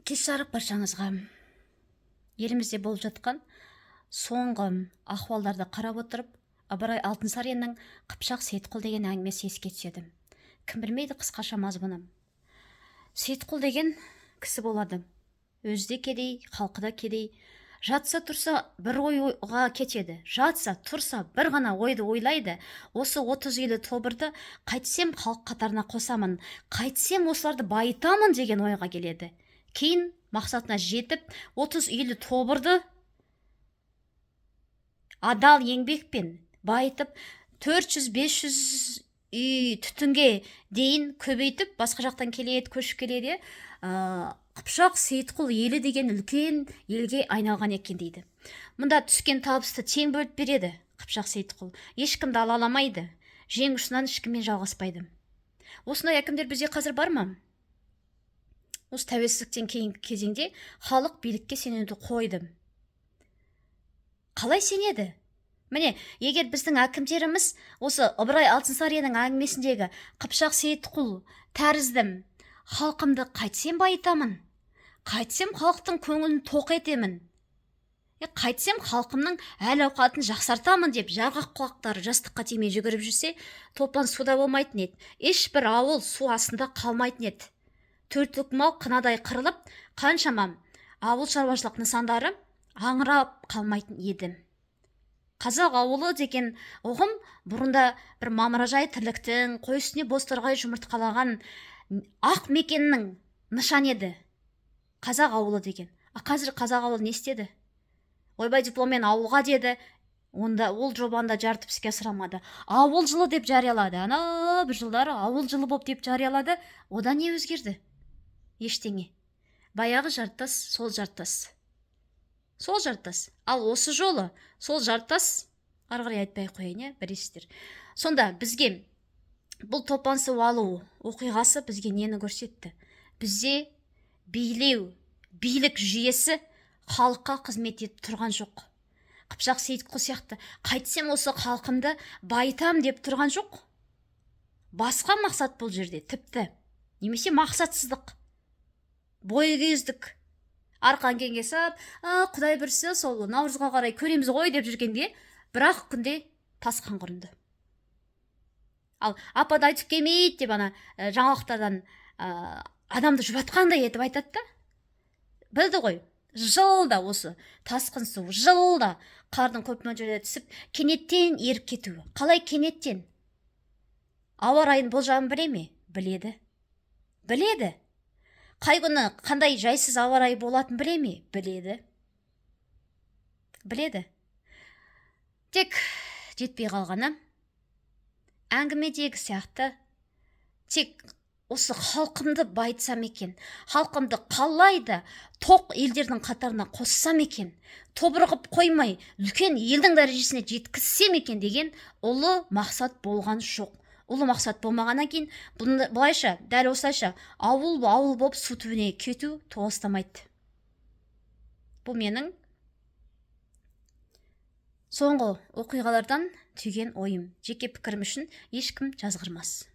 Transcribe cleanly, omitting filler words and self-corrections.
Кеш жарық баршаңызға. Елімізде болып жатқан соңғы ахуалдарды қарап отырып, Ыбырай Алтынсариннің Қыпшақ Сейітқұл деген әңгімесі еске түседі. Кім білмейді қысқаша мазмұны. Сейітқұл деген кісі болады. Өзі де кедей, халқы да кедей. Жатса тұрса бір ойға кетеді. Жатса тұрса бір ғана ойды ойлайды. Осы 30 үйлі тобырды қайтсем халық қатарына қосамын, қайтсем осыларды байытамын деген ойға келеді. Кейін мақсатына жетіп 30 үйлі тобырды адал еңбекпен байытып 400-500 үй түтінге дейін көбейтіп, басқа жақтан келеді, көшіп келеді. Қыпшақ Сейітқұл елі деген үлкен елге айналған екен дейді. Мұнда түскен табысты тең бөліп береді Қыпшақ Сейітқұл. Ешкімді ала аламайды. Жең ұшынан ешкіммен жалғаспайды. Осындай әкімдер бізде қазір бар ма? Осы тәуелсіздіктен кейінгі кезеңде халық билікке сенуді қойды. Қалай сенеді? Міне, егер біздің әкімдеріміз осы Ыбырай Алтынсариннің әңгімесіндегі Қыпшақ Сейітқұл тәрізді халқымды қайтсем байытамын, қайтсем халықтың көңілін тоқ етемін, қайтсем халқымның әл ауқатын жақсартамын деп жарғақ құлақтары жастыққа тимей жүгіріп жүрсе, топан суда болмайтын еді. Ешбір ауыл су астында қалмайтын еді. Төрттік мал қынадай қырылып, қаншама ауыл шаруашылық нысандары аңырап қалмайтын еді. Қазақ ауылы деген ұғым бұрында бір мамыражай тірліктің, қой үстіне бозторғай жұмыртқалаған ақ мекеннің нышан еді. Қазақ ауылы деген. Қазір қазақ ауылы не істеді? Ойбай дипломмен ауылға деді. Онда ол жобаны жарытып іске асырамады. Ауыл жылы деп жариялады. Ана бір жылдары ауыл жылы боп деп жариялады. Одан не өзгерді? Ештеңе. Баяғы жартас, сол жартас. Сол жартас. Ал осы жолы сол жартас, арғырай айтпай қойын, білесіздер. Сонда бізге бұл топан су алу оқиғасы бізге нені көрсетті? Бізде билеу, билік жүйесі халыққа қызмет етіп тұрған жоқ. Қыпшақ Сейітқұл сияқты қайтсем осы халқымды байытам деп тұрған жоқ. Басқа мақсат бұл жерде, тіпті немесе мақсатсыздық, бойкөздік, арқан кеңге сап, құдай бірсе сол наурызға қарай көреміз ғой деп жүргенде, бірақ күнде тасқан құрынды. Ал апады айтып келмейді деп жаңалықтардан адамды жұбатқандай етіп айтады да. Білді ғой, жылда осы тасқын су, жылда қардың көп мөлшерде түсіп, кенеттен еріп кетуі. Қалай кенеттен? Ауа райын болжамын біле ме? Біледі. Біледі. Қай күні қандай жайсыз ауа райы болатын біле ме? Біледі. Біледі. Тек жетпей қалғаны әңгімедегі сияқты тек осы халқымды байытсам екен, халқымды қалайды тоқ елдердің қатарына қоссам екен, тобырғып қоймай үлкен елдің дәрежесіне жеткізсем екен деген ұлы мақсат болған жоқ. Ұлы мақсат болмағаннан кейін бұлайша, дәл осылайша ауыл болып су түбіне кету толастамайды. Бұл менің соңғы оқиғалардан түйген ойым. Жеке пікірім үшін ешкім жазғырмас.